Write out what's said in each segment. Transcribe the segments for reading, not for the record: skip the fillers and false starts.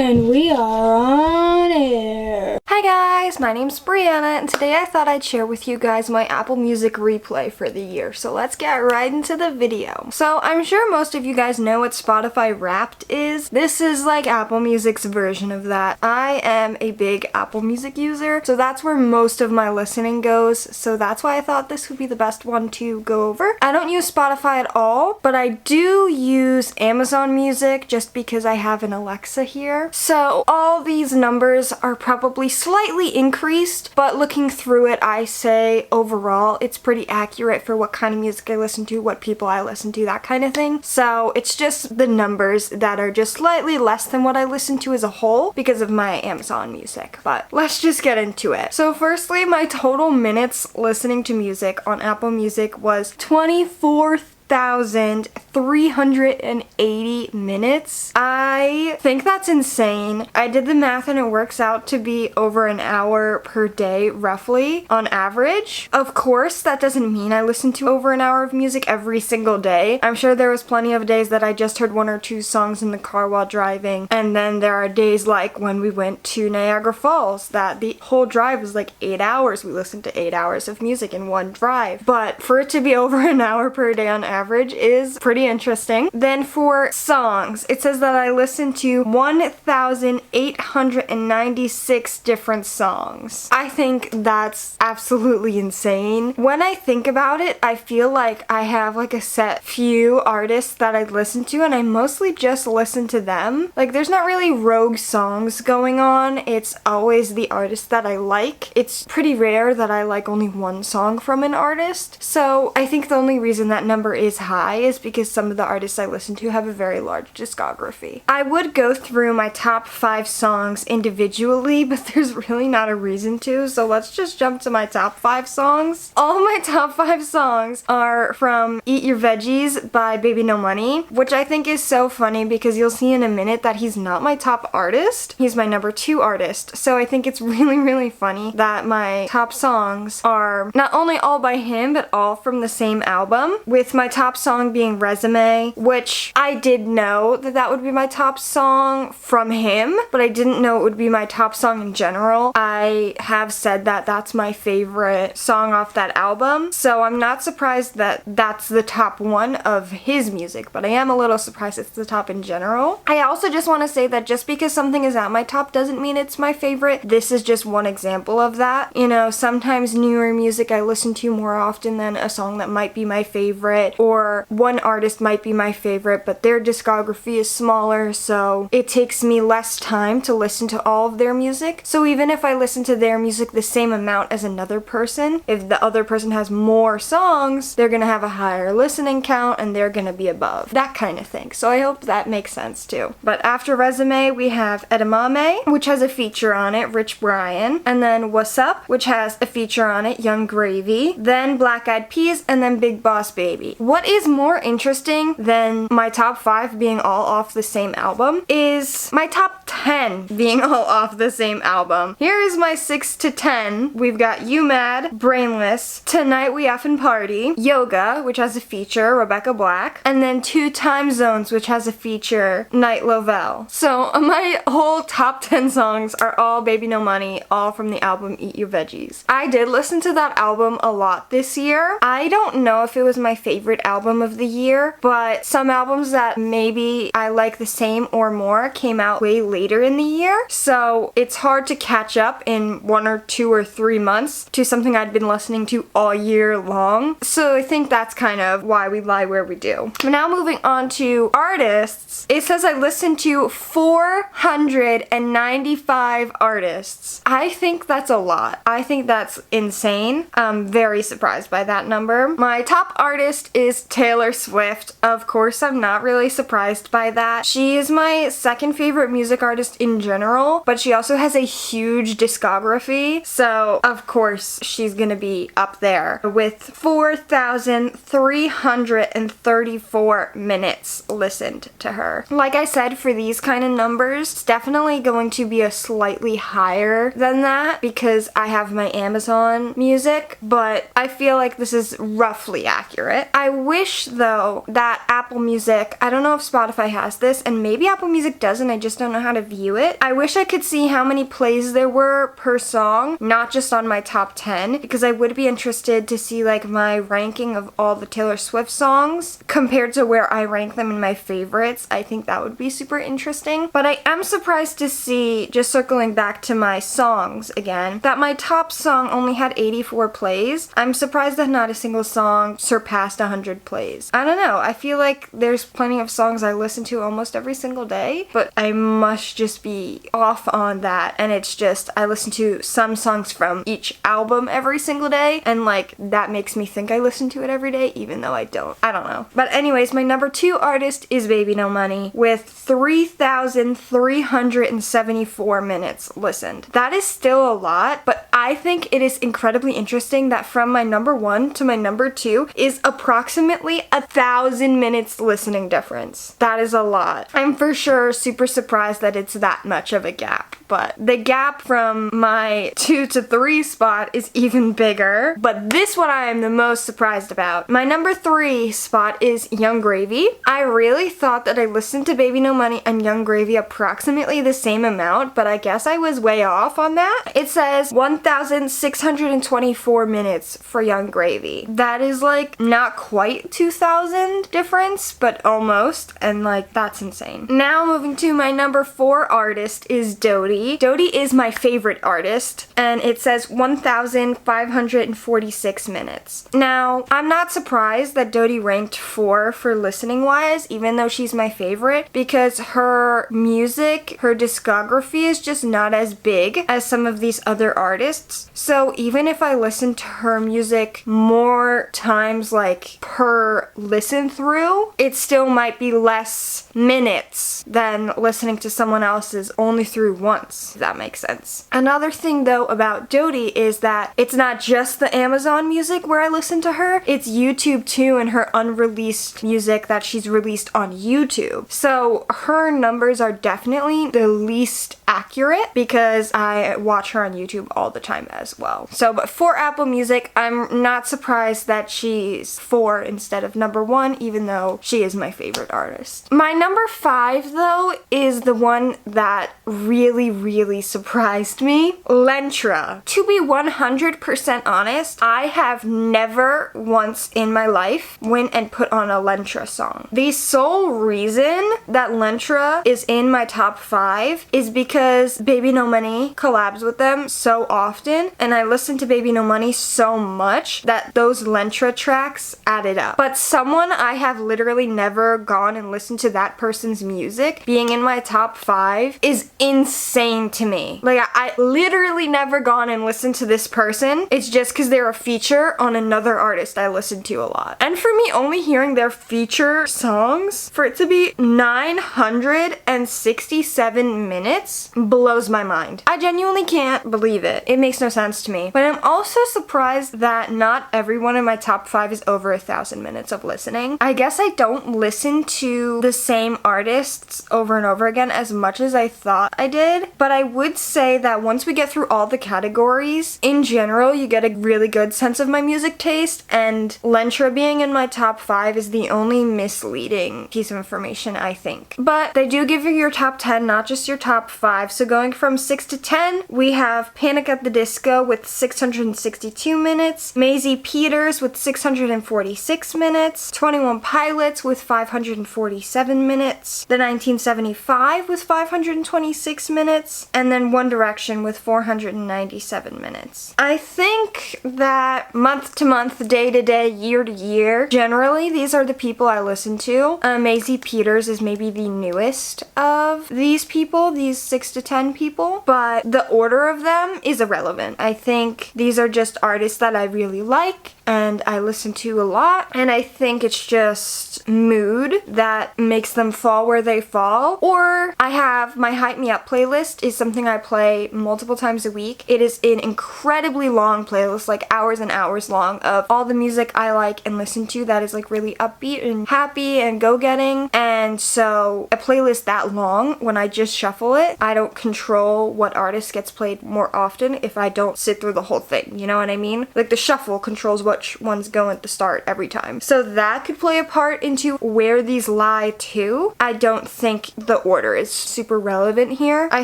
And we are on air. Hi guys, my name's Brianna, and today I thought I'd share with you guys my Apple Music replay for the year. So let's get right into the video. So I'm sure most of you guys know what Spotify Wrapped is. This is like Apple Music's version of that. I am a big Apple Music user, so that's where most of my listening goes. So that's why I thought this would be the best one to go over. I don't use Spotify at all, but I do use Amazon Music just because I have an Alexa here. So all these numbers are probably slightly increased, but looking through it, I say overall it's pretty accurate for what kind of music I listen to, what people I listen to, that kind of thing. So it's just the numbers that are just slightly less than what I listen to as a whole because of my Amazon Music. But let's just get into it. So firstly, my total minutes listening to music on Apple Music was 24,380 minutes. I think that's insane. I did the math and it works out to be over an hour per day, roughly, on average. Of course, that doesn't mean I listen to over an hour of music every single day. I'm sure there was plenty of days that I just heard one or two songs in the car while driving, and then there are days like when we went to Niagara Falls that the whole drive was like 8 hours. We listened to 8 hours of music in one drive. But for it to be over an hour per day on average is pretty interesting. Then for songs, it says that I listened to 1,896 different songs. I think that's absolutely insane. When I think about it, I feel like I have like a set few artists that I listen to, and I mostly just listen to them. Like, there's not really rogue songs going on. It's always the artist that I like. It's pretty rare that I like only one song from an artist. So I think the only reason that number is high is because some of the artists I listen to have a very large discography. I would go through my top 5 songs individually, but there's really not a reason to, so let's just jump to my top 5 songs. All my top 5 songs are from Eat Your Veggies by Baby No Money, which I think is so funny because you'll see in a minute that he's not my top artist. He's my number 2 artist, so I think it's really funny that my top songs are not only all by him, but all from the same album, with my top song being Resume, which I did know that that would be my top song from him, but I didn't know it would be my top song in general. I have said that that's my favorite song off that album, so I'm not surprised that that's the top one of his music, but I am a little surprised it's the top in general. I also just want to say that just because something is at my top doesn't mean it's my favorite. This is just one example of that. You know, sometimes newer music I listen to more often than a song that might be my favorite, or one artist might be my favorite, but their discography is smaller, so it takes me less time to listen to all of their music. So even if I listen to their music the same amount as another person, if the other person has more songs, they're gonna have a higher listening count and they're gonna be above. That kind of thing. So I hope that makes sense too. But after Resume, we have Edamame, which has a feature on it, Rich Brian, and then What's Up, which has a feature on it, Young Gravy, then Black Eyed Peas, and then Big Boss Baby. What is more interesting than my top 5 being all off the same album is my top 10 being all off the same album. Here is my 6 to 10. We've got You Mad, Brainless, Tonight We Effin' Party, Yoga, which has a feature, Rebecca Black, and then 2 Time Zones, which has a feature, Night Lovell. So my whole top 10 songs are all Baby No Money, all from the album Eat Your Veggies. I did listen to that album a lot this year. I don't know if it was my favorite album of the year, but some albums that maybe I like the same or more came out way later in the year, so it's hard to catch up in 1 or 2 or 3 months to something I'd been listening to all year long. So I think that's kind of why we lie where we do. Now moving on to artists, it says I listened to 495 artists. I think that's a lot. I think that's insane. I'm very surprised by that number. My top artist is Taylor Swift. Of course, I'm not really surprised by that. She is my second favorite music artist in general, but she also has a huge discography, so of course she's gonna be up there with 4,334 minutes listened to her. Like I said, for these kind of numbers, it's definitely going to be a slightly higher than that because I have my Amazon Music, but I feel like this is roughly accurate. I wish though that Apple Music, I don't know if Spotify has this, and maybe Apple Music doesn't, I just don't know how to view it. I wish I could see how many plays there were per song, not just on my top 10, because I would be interested to see like my ranking of all the Taylor Swift songs compared to where I rank them in my favorites. I think that would be super interesting. But I am surprised to see, just circling back to my songs again, that my top song only had 84 plays. I'm surprised that not a single song surpassed 100 plays. I don't know, I feel like there's plenty of songs I listen to almost every single day, but I must just be off on that, and it's just I listen to some songs from each album every single day, and like that makes me think I listen to it every day even though I don't. I don't know. But anyways, my number 2 artist is Baby No Money with 3,374 minutes listened. That is still a lot, but I think it is incredibly interesting that from my number 1 to my number 2 is approximately 1,000 minutes listening difference. That is a lot. I'm for sure super surprised that it's that much of a gap, but the gap from my 2 to 3 spot is even bigger. But this one I am the most surprised about. My number 3 spot is Young Gravy. I really thought that I listened to Baby No Money and Young Gravy approximately the same amount, but I guess I was way off on that. It says 1,624 minutes for Young Gravy. That is like not quite 2,000 difference, but almost, and like that's insane. Now moving to my number 4 artist is Dodie. Dodie is my favorite artist, and it says 1,546 minutes. Now, I'm not surprised that Dodie ranked 4 for listening wise, even though she's my favorite, because her music, her discography is just not as big as some of these other artists. So even if I listen to her music more times like per listen through, it still might be less minutes than listening to someone else's only through once, if that makes sense. Another thing though about Dodie is that it's not just the Amazon music where I listen to her, it's YouTube too, and her unreleased music that she's released on YouTube. So her numbers are definitely the least accurate because I watch her on YouTube all the time as well. So, but for Apple Music, I'm not surprised that she's 4 instead of number 1, even though she is my favorite artist. My number 5 though is the one that really surprised me. Lentra. To be 100% honest, I have never once in my life went and put on a Lentra song. The sole reason that Lentra is in my top 5 is because Baby No Money collabs with them so often, and I listen to Baby No Money so much that those Lentra tracks added up. But someone I have literally never gone and listened to that person's music being in my top 5 is insane to me. Like, I literally never gone and listened to this person. It's just because they're a feature on another artist I listen to a lot. And for me, only hearing their feature songs, for it to be 967 minutes blows my mind. I genuinely can't believe it. It makes no sense to me. But I'm also surprised that not everyone in my top 5 is over 1,000 minutes of listening. I guess I don't listen to the same artists over and over again as much as I thought I did, but I would say that once we get through all the categories, in general, you get a really good sense of my music taste, and Lentra being in my top 5 is the only misleading piece of information, I think. But they do give you your top 10, not just your top 5. So going from 6 to 10, we have Panic at the Disco with 662 minutes, Maisie Peters with 646 minutes, 21 Pilots with 547 minutes, The 1975 with 526 minutes, and then One Direction with 497 minutes. I think that month to month, day to day, year to year, generally these are the people I listen to. Maisie Peters is maybe the newest of these people, these 6 to 10 people, but the order of them is irrelevant. I think these are just artists that I really like and I listen to a lot, and I think it's just mood that makes them fall where they fall. Or I have my Hype Me Up playlist is something I play multiple times a week. It is an incredibly long playlist, like hours and hours long, of all the music I like and listen to that is like really upbeat and happy and go-getting. And so a playlist that long, when I just shuffle it, I don't control what artist gets played more often if I don't sit through the whole thing, you know what I mean? Like the shuffle controls what which ones go at the start every time. So that could play a part into where these lie too. I don't think the order is super relevant here. I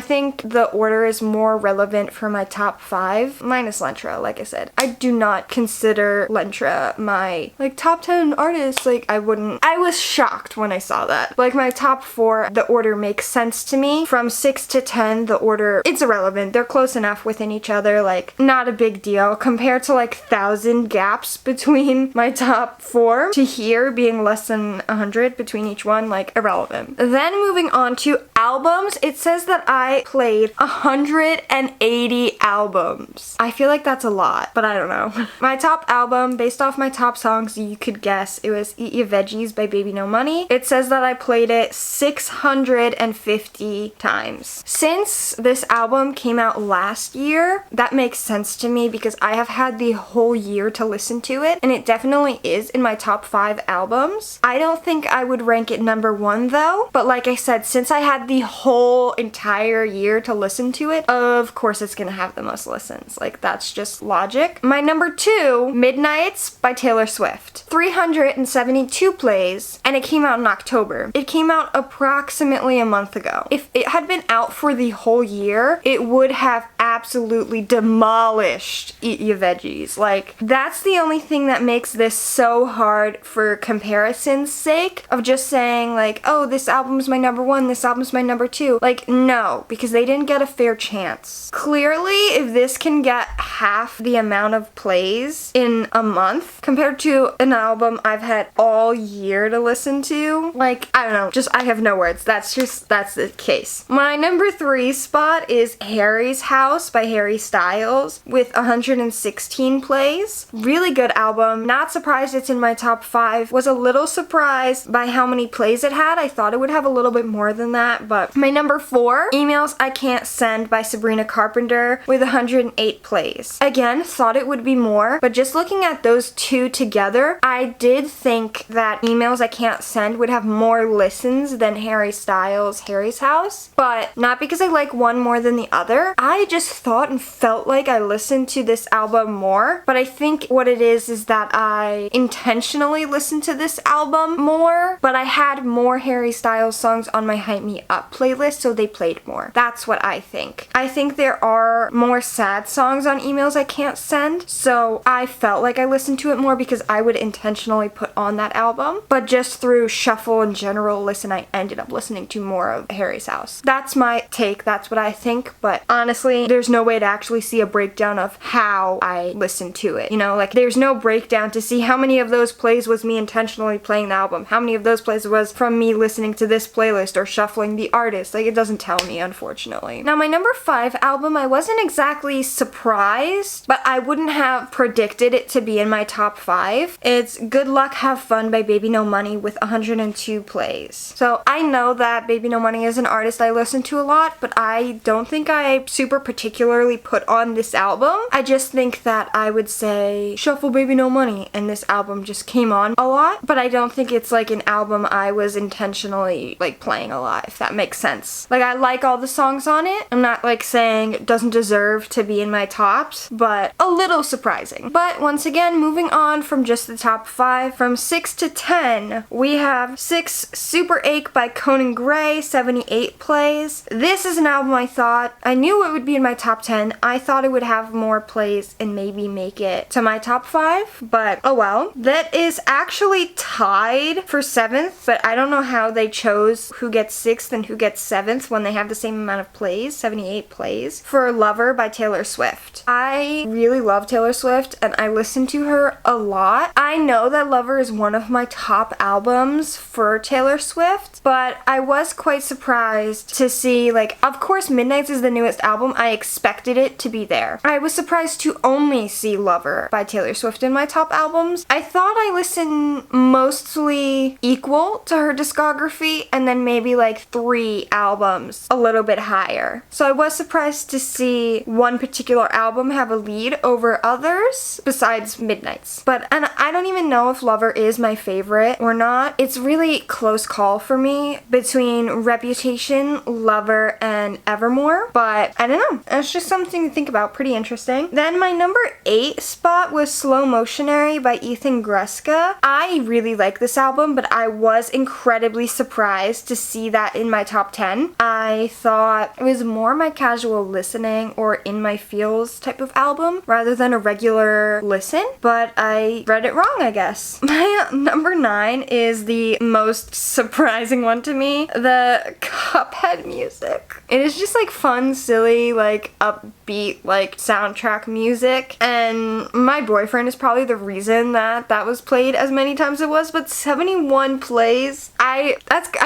think the order is more relevant for my top 5, minus Lentra, like I said. I do not consider Lentra my top 10 artists. I was shocked when I saw that. My top 4, the order makes sense to me. From 6 to 10, the order, it's irrelevant. They're close enough within each other, not a big deal compared to 1,000 gaps between my top 4 to here being less than 100 between each one, irrelevant. Then moving on to albums, it says that I played 180 albums. I feel like that's a lot, but I don't know. My top album, based off my top songs, you could guess it was Eat Your Veggies by Baby No Money. It says that I played it 650 times. Since this album came out last year, that makes sense to me because I have had the whole year to listen to it, and it definitely is in my top 5 albums. I don't think I would rank it number 1 though, but like I said, since I had the whole entire year to listen to it, of course it's gonna have the most listens. That's just logic. My number 2, Midnights by Taylor Swift. 372 plays, and it came out in October. It came out approximately a month ago. If it had been out for the whole year, it would have absolutely demolished Eat Your Veggies. That's the only thing that makes this so hard for comparison's sake of just saying oh, this album's my number 1, this album's my number 2. No, because they didn't get a fair chance. Clearly, if this can get half the amount of plays in a month compared to an album I've had all year to listen to, I don't know, I have no words. That's the case. My number 3 spot is Harry's House by Harry Styles with 116 plays. Really good album. Not surprised it's in my top 5. Was a little surprised by how many plays it had. I thought it would have a little bit more than that, but my number 4, Emails I Can't Send by Sabrina Carpenter with 108 plays. Again, thought it would be more, but just looking at those two together, I did think that Emails I Can't Send would have more listens than Harry Styles' Harry's House, but not because I like one more than the other. I just thought and felt like I listened to this album more, but I think what it is that I intentionally listened to this album more, but I had more Harry Styles songs on my Hype Me Up playlist, so they played more. That's what I think. I think there are more sad songs on Emails I Can't Send, so I felt like I listened to it more because I would intentionally put on that album, but just through shuffle and general listen, I ended up listening to more of Harry's House. That's my take, that's what I think, but honestly, there's no way to actually see a breakdown of how I listened to it. There's no breakdown to see how many of those plays was me intentionally playing the album, how many of those plays was from me listening to this playlist or shuffling the artist. It doesn't tell me, unfortunately. Now, my number 5 album, I wasn't exactly surprised, but I wouldn't have predicted it to be in my top 5. It's Good Luck Have Fun by Baby No Money with 102 plays. So I know that Baby No Money is an artist I listen to a lot, but I don't think I super particularly put on this album. I just think that I would say shuffle Baby No Money, and this album just came on a lot, but I don't think it's an album I was intentionally playing a lot, if that makes sense. I like all the songs on it. I'm not saying it doesn't deserve to be in my tops, but a little surprising. But once again, moving on from just the top 5, from 6 to 10, we have 6 Super Ache by Conan Gray, 78 plays. This is an album I knew it would be in my top 10. I thought it would have more plays and maybe make it to my top 5, but oh well. That is actually tied for 7th, but I don't know how they chose who gets 6th and who gets 7th when they have the same amount of plays, 78 plays, for Lover by Taylor Swift. I really love Taylor Swift and I listen to her a lot. I know that Lover is one of my top albums for Taylor Swift, but I was quite surprised to see, of course Midnights is the newest album. I expected it to be there. I was surprised to only see Lover by Taylor Swift in my top albums. I thought I listened mostly equal to her discography and then maybe 3 albums a little bit higher. So I was surprised to see one particular album have a lead over others besides Midnights. And I don't even know if Lover is my favorite or not. It's really close call for me between Reputation, Lover, and than Evermore, but I don't know. It's just something to think about. Pretty interesting. Then my number 8 spot was Slow Motionary by Ethan Gruska. I really like this album, but I was incredibly surprised to see that in my top 10. I thought it was more my casual listening or in my feels type of album rather than a regular listen, but I read it wrong, I guess. My number 9 is the most surprising one to me, the Cuphead music. It is just like fun, silly, like upbeat, like soundtrack music, and my boyfriend is probably the reason that that was played as many times as it was, but 71 plays. I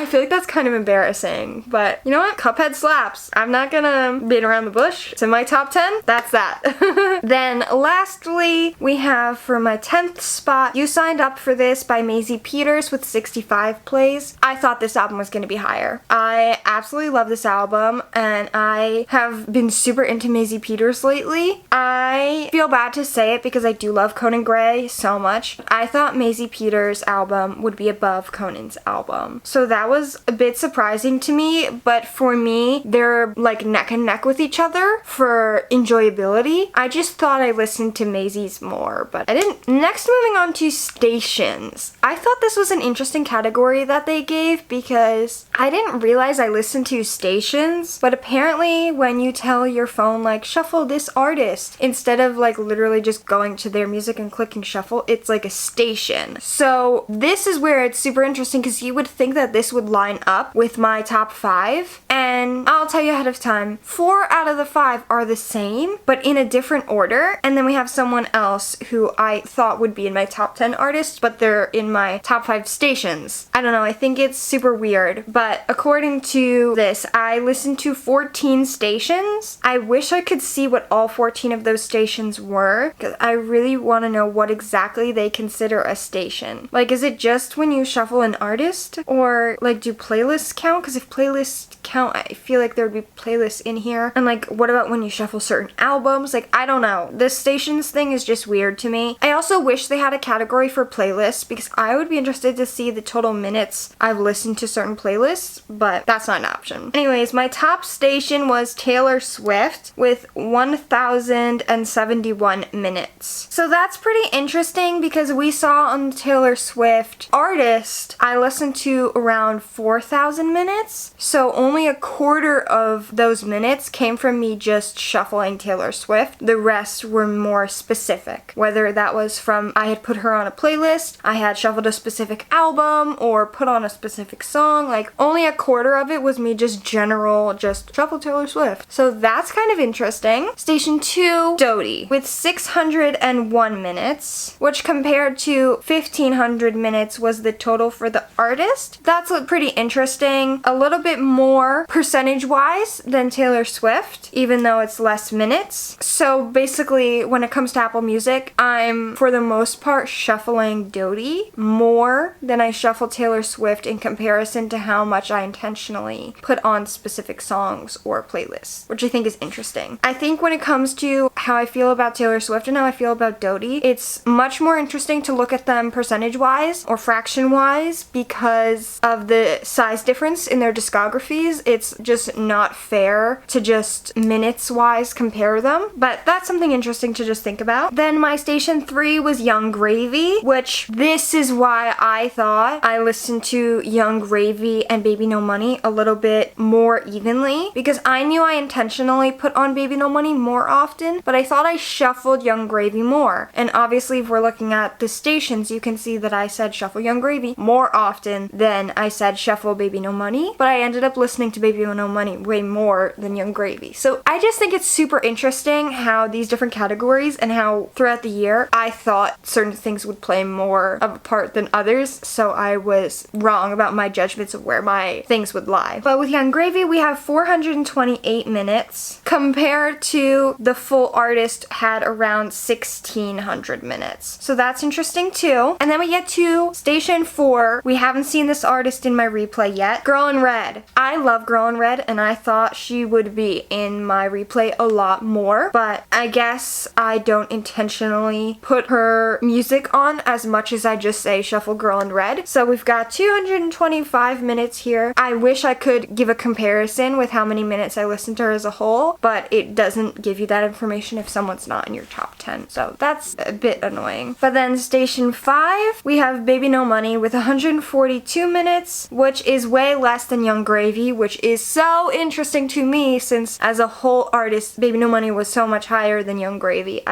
feel like that's kind of embarrassing, but you know what? Cuphead slaps. I'm not gonna beat around the bush. It's in my top 10. That's that. Then lastly, we have for my 10th spot, You Signed Up for This by Maisie Peters with 65 plays. I thought this album was gonna be higher. I absolutely love this album, and I have been super into Maisie Peters lately. I feel bad to say it because I do love Conan Gray so much. I thought Maisie Peters' album would be above Conan's album. So that was a bit surprising to me, but for me, they're like neck and neck with each other for enjoyability. I just thought I listened to Maisie's more, but I didn't. Next, moving on to stations. I thought this was an interesting category that they gave because I didn't realize I listened to stations, but apparently when you tell your phone like shuffle this artist instead of like literally just going to their music and clicking shuffle, it's like a station. So this is where it's super interesting because you would think that this would line up with my top 5, and I'll tell you ahead of time, 4 out of the 5 are the same but in a different order, and then we have someone else who I thought would be in my top 10 artists but they're in my top 5 stations. I don't know, I think it's super weird, but according to this, I listened to 14 stations. I wish I could see what all 14 of those stations were because I really want to know what exactly they consider a station. Like, is it just when you shuffle an artist, or like do playlists count? Because if playlists count, I feel like there would be playlists in here. And like, what about when you shuffle certain albums? Like, I don't know. This stations thing is just weird to me. I also wish they had a category for playlists because I would be interested to see the total minutes I've listened to certain playlists, but that's not an option. Anyways, my top station was Taylor Swift with 1,071 minutes. So that's pretty interesting because we saw on Taylor Swift artist, I listened to around 4,000 minutes. So only a quarter of those minutes came from me just shuffling Taylor Swift. The rest were more specific. Whether that was from I had put her on a playlist, I had shuffled a specific album, or put on a specific song, like only a quarter of it was me just general, just shuffle Taylor Swift. So that's kind of interesting. Station 2, Dodie, with 601 minutes, which compared to 1,500 minutes was the total for the artist. That's pretty interesting. A little bit more percentage-wise than Taylor Swift, even though it's less minutes. So basically, when it comes to Apple Music, I'm, for the most part, shuffling Dodie more than I shuffle Taylor Swift in comparison to how much I intentionally put on specific songs or playlists, which I think is interesting. I think when it comes to how I feel about Taylor Swift and how I feel about Dodie, it's much more interesting to look at them percentage-wise or fraction-wise because of the size difference in their discographies. It's just not fair to just minutes-wise compare them, but that's something interesting to just think about. Then my station 3 was Young Gravy, which this is why I thought I listened to Young Gravy and Baby No Money a little bit more evenly because I knew I intentionally put on Baby No Money more often, but I thought I shuffled Young Gravy more. And obviously if we're looking at the stations, you can see that I said shuffle Young Gravy more often than I said shuffle Baby No Money, but I ended up listening to Baby No Money way more than Young Gravy. So I just think it's super interesting how these different categories and how throughout the year I thought certain things would play more of a part than others, so I was wrong about my judgments of where my things would lie. But with Young Gravy, we have 428 minutes compared to the full artist had around 1,600 minutes. So that's interesting too. And then we get to station 4. We haven't seen this artist in my replay yet. Girl in Red. I love Girl in Red, and I thought she would be in my replay a lot more, but I guess I don't intentionally put her music on as much as I just say shuffle Girl in Red. So we've got 225 minutes here. I wish I could give a comparison with how many minutes I listened to her as a whole, but it doesn't give you that information if someone's not in your top 10. So that's a bit annoying. But then station 5, we have Baby No Money with 142 minutes, which is way less than Young Gravy, which is so interesting to me since as a whole artist, Baby No Money was so much higher than Young Gravy.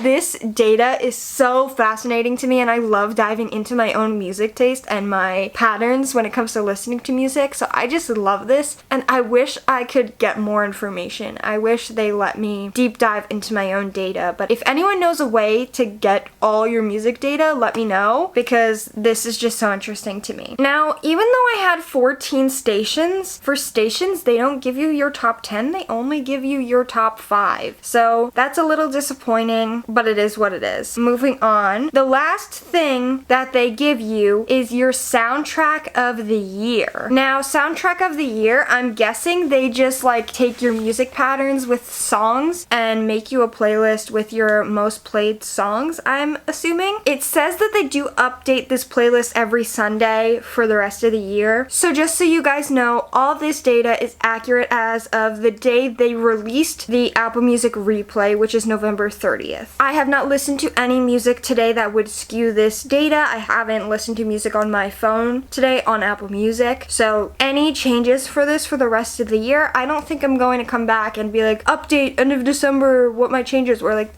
This data is so fascinating to me, and I love diving into my own music taste and my patterns when it comes to listening to music. So I just love this, and I wish I could get more information. I wish they let me deep dive into my own data, but if anyone knows a way to get all your music data, let me know, because this is just so interesting to me. Now, even though I had 14 stations, for stations they don't give you your top 10, they only give you your top 5. So that's a little disappointing, but it is what it is. Moving on, the last thing that they give you is your soundtrack of the year. Now, soundtrack of the year, I'm guessing they just like take your music patterns with songs and make you a playlist with your most played songs, I'm assuming. It says that they do update this playlist every Sunday for the rest of the year. So just so you guys know, all this data is accurate as of the day they released the Apple Music replay, which is November 30th. I have not listened to any music today that would skew this data. I haven't listened to music on my phone today on Apple Music. So any changes for this for the rest of the year, I don't think I'm going to come back and be like, update end of December, what my changes were. Like,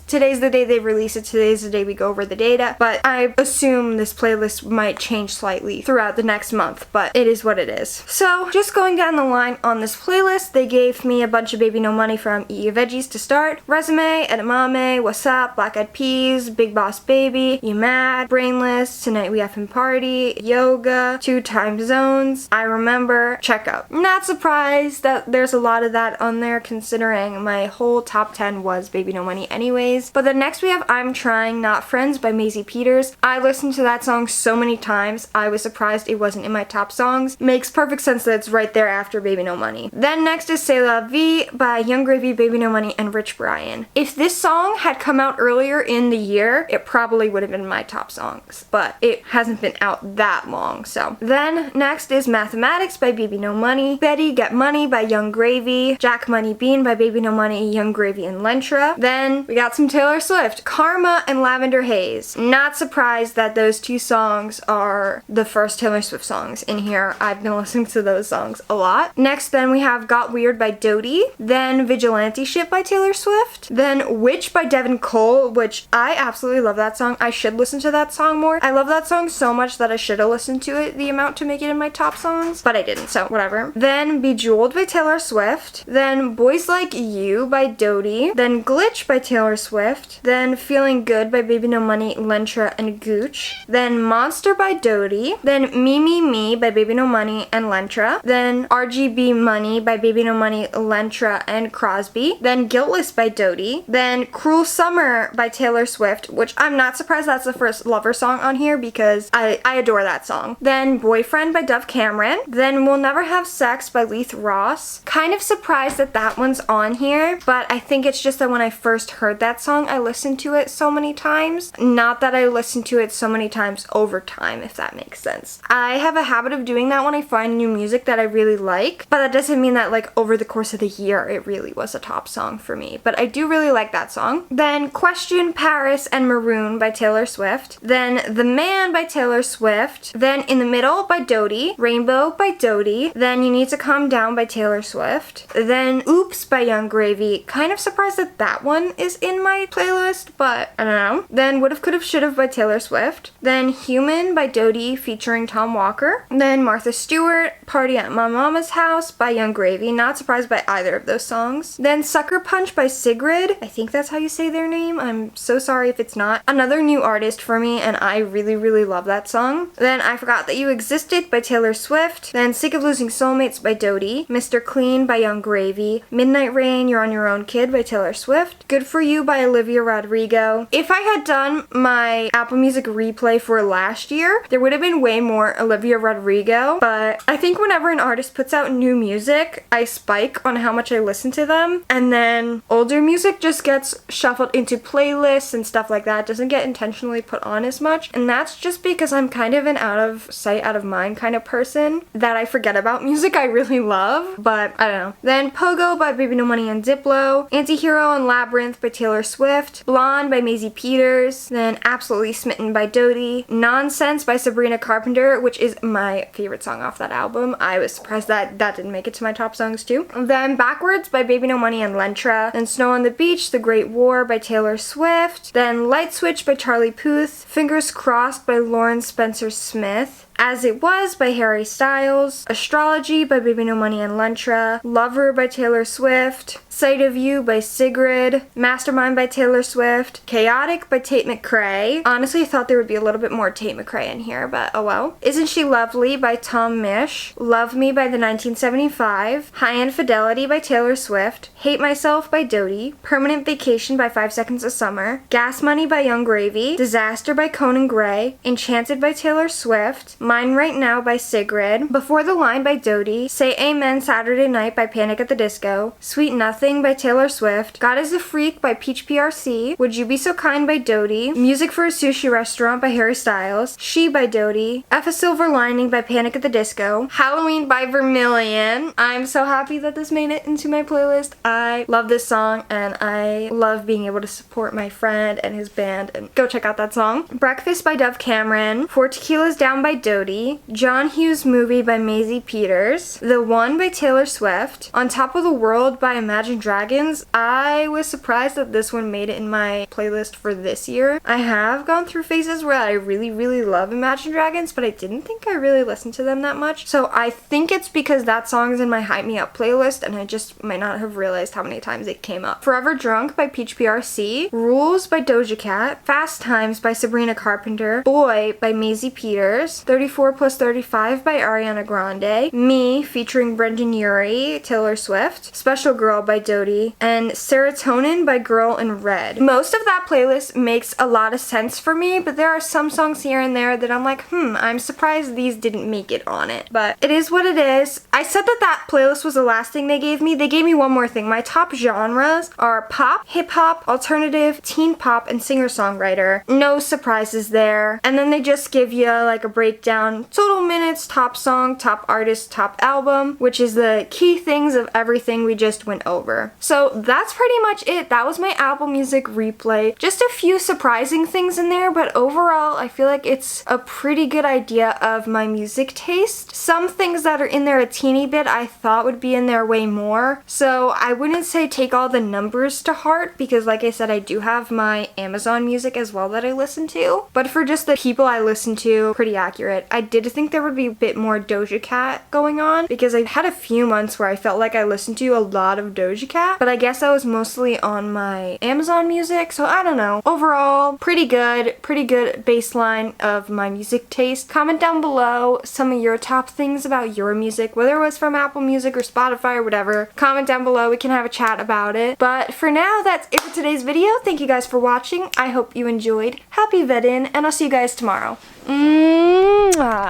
today's the day they release it, today's the day we go over the data, but I assume this playlist might change slightly throughout the next month, but it is what it is. So just going down the line on this playlist, they gave me a bunch of Baby No Money from Eat Veggies to start, Resume, Edamame, What's Up, Black Eyed Peas, Big Boss Baby, You Mad, Brainless, Tonight We Effin' Party, Yoga, Two Time Zones, I Remember, Checkup. Not surprised that there's a lot of that on there considering my whole top 10 was Baby No Money anyways. But then next we have I'm Trying Not Friends by Maisie Peters. I listened to that song so many times, I was surprised it wasn't in my top songs. Makes perfect sense that it's right there after Baby No Money. Then next is C'est La Vie by Young Gravy, Baby No Money, and Rich Brian. If this song had come out earlier in the year, it probably would have been my top songs, but it hasn't been out that long, so. Then next is Mathematics by Baby No Money, Betty Get Money by Young Gravy, Jack Money Bean by Baby No Money, Young Gravy, and Lentra. Then we got some Taylor Swift, Karma and Lavender Haze. Not surprised that those two songs are the first Taylor Swift songs in here. I've been listening to those songs a lot. Next then we have Got Weird by Dodie, then Vigilante Ship by Taylor Swift, then Witch by Devin Cole, which I absolutely love that song. I should listen to that song more. I love that song so much that I should have listened to it the amount to make it in my top songs, but I didn't, so whatever. Then Bejeweled by Taylor Swift, then Boys Like You by Dodie, then Glitch by Taylor Swift, then Feeling Good by Baby No Money, Lentra, and Gooch, then Monster by Dodie, then Me Me Me by Baby No Money and Lentra, then RGB Money by Baby No Money, Lentra, and Crosby, then Guiltless by Dodie, then Cruel Summer by Taylor Swift, which I'm not surprised that's the first Lover song on here because I adore that song. Then Boyfriend by Dove Cameron, then We'll Never Have Sex by Leith Ross. Kind of surprised that that one's on here, but I think it's just that when I first heard that song, I listened to it so many times. Not that I listened to it so many times over time, if that makes sense. I have a habit of doing that when I find new music that I really like, but that doesn't mean that like over the course of the year it really was a top song for me, but I do really like that song. Then Question, Paris, and Maroon by Taylor Swift, then The Man by Taylor Swift, then In the Middle by Dodie, Rainbow by Dodie, then You Need to Calm Down by Taylor Swift, then Oops by Young Gravy. Kind of surprised that that one is in my playlist, but I don't know. Then Would've, Could've, Should've by Taylor Swift, then Human by Dodie featuring Tom Walker, then Martha Stewart, Party at My Mama's House by Young Gravy. Not surprised by either of those songs. Then Sucker Punch by Sigrid. I think that's how you say their name. I'm so sorry if it's not. Another new artist for me, and I really, really love that song. Then I Forgot That You Existed by Taylor Swift. Then Sick of Losing Soulmates by Dodie. Mr. Clean by Young Gravy. Midnight Rain, You're on Your Own Kid Kid by Taylor Swift, Good For You by Olivia Rodrigo. If I had done my Apple Music replay for last year, there would have been way more Olivia Rodrigo, but I think whenever an artist puts out new music, I spike on how much I listen to them, and then older music just gets shuffled into playlists and stuff like that. It doesn't get intentionally put on as much, and that's just because I'm kind of an out of sight, out of mind kind of person that I forget about music I really love, but I don't know. Then Pogo by Baby No Money and Diplo, Antihero and Labyrinth by Taylor Swift, Blonde by Maisie Peters, then Absolutely Smitten by Dodie, Nonsense by Sabrina Carpenter, which is my favorite song off that album. I was surprised that that didn't make it to my top songs too. Then Backwards by Baby No Money and Lentra, then Snow on the Beach, The Great War by Taylor Swift, then Light Switch by Charlie Puth, Fingers Crossed by Lauren Spencer Smith, As It Was by Harry Styles, Astrology by Baby No Money and Lentra, Lover by Taylor Swift, Sight of You by Sigrid, Mastermind by Taylor Swift, Chaotic by Tate McRae. Honestly, I thought there would be a little bit more Tate McRae in here, but oh well. Isn't She Lovely by Tom Misch, Love Me by the 1975, High Infidelity by Taylor Swift, Hate Myself by Dodie, Permanent Vacation by 5 Seconds of Summer, Gas Money by Young Gravy, Disaster by Conan Gray, Enchanted by Taylor Swift, Mine Right Now by Sigrid, Before the Line by Dodie, Say Amen Saturday Night by Panic at the Disco, Sweet Nothing by Taylor Swift, God is a Freak by Peach PRC, Would You Be So Kind by Dodie, Music for a Sushi Restaurant by Harry Styles, She by Dodie, F a Silver Lining by Panic at the Disco, Halloween by Vermilion. I'm so happy that this made it into my playlist. I love this song and I love being able to support my friend and his band, and go check out that song. Breakfast by Dove Cameron, Four Tequilas Down by Dodie, John Hughes Movie by Maisie Peters, The One by Taylor Swift, On Top of the World by Imagine Dragons. I was surprised that this one made it in my playlist for this year. I have gone through phases where I really love Imagine Dragons, but I didn't think I really listened to them that much. So I think it's because that song is in my Hype Me Up playlist and I just might not have realized how many times it came up. Forever Drunk by Peach PRC, Rules by Doja Cat, Fast Times by Sabrina Carpenter, Boy by Maisie Peters, 34 plus 35 by Ariana Grande, Me featuring Brendan Urie, Taylor Swift, Special Girl by Dodie, and Serotonin by Girl in Red. Most of that playlist makes a lot of sense for me, but there are some songs here and there that I'm like, I'm surprised these didn't make it on it. But it is what it is. I said that that playlist was the last thing they gave me. They gave me one more thing. My top genres are pop, hip-hop, alternative, teen pop, and singer-songwriter. No surprises there. And then they just give you like a breakdown, total minutes, top song, top artist, top album, which is the key things of everything we just went over. So that's pretty much it. That was my Apple Music replay. Just a few surprising things in there, but overall I feel like it's a pretty good idea of my music taste. Some things that are in there a teeny bit I thought would be in there way more. So I wouldn't say take all the numbers to heart because like I said, I do have my Amazon Music as well that I listen to. But for just the people I listen to, pretty accurate. I did think there would be a bit more Doja Cat going on because I had a few months where I felt like I listened to a lot of Doja Cat, but I guess that was mostly on my Amazon Music, so I don't know. Overall, pretty good baseline of my music taste. Comment down below some of your top things about your music, whether it was from Apple Music or Spotify or whatever. Comment down below, we can have a chat about it. But for now, that's it for today's video. Thank you guys for watching. I hope you enjoyed. Happy VEDIN, and I'll see you guys tomorrow. Mwah.